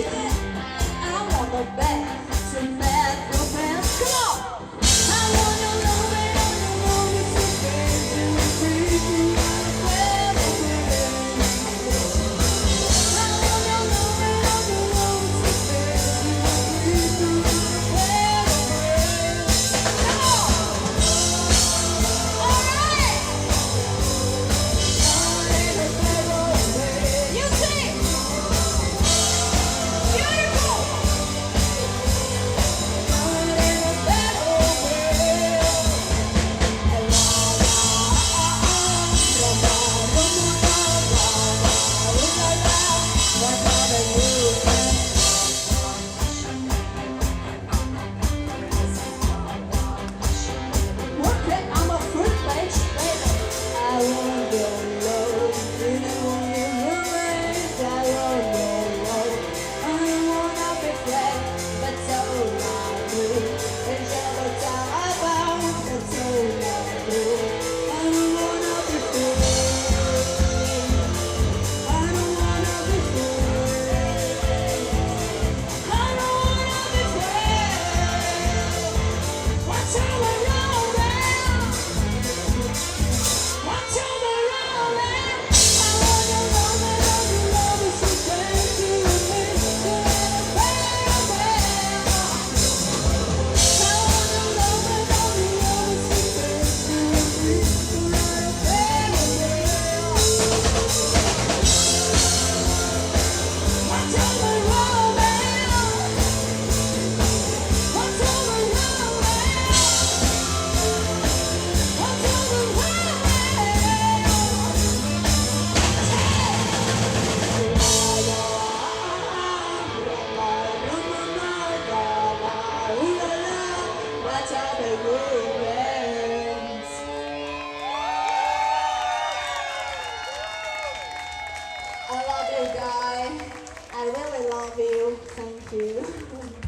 I want the best to make your best. Come on! I want your love and your love is so big to free you forever. I want your love and your love is so big to free you forever. Come on! All right! You sing! Beautiful! Work it, I'm a fruit place, baby. I want your love, you know you remain. I want your love. I don't wanna be flat, that's all I do. It's every time I bounce, that's all I do. I don't wanna be free. I don't wanna be free. I don't wanna be free. Watch out around there. Watch out around there. I want your love and your love is so big to me. Forever. I want your love and your love is so big to me. Forever. Watch out around there. Watch out around there. I love you, guy. I really love you. Thank you.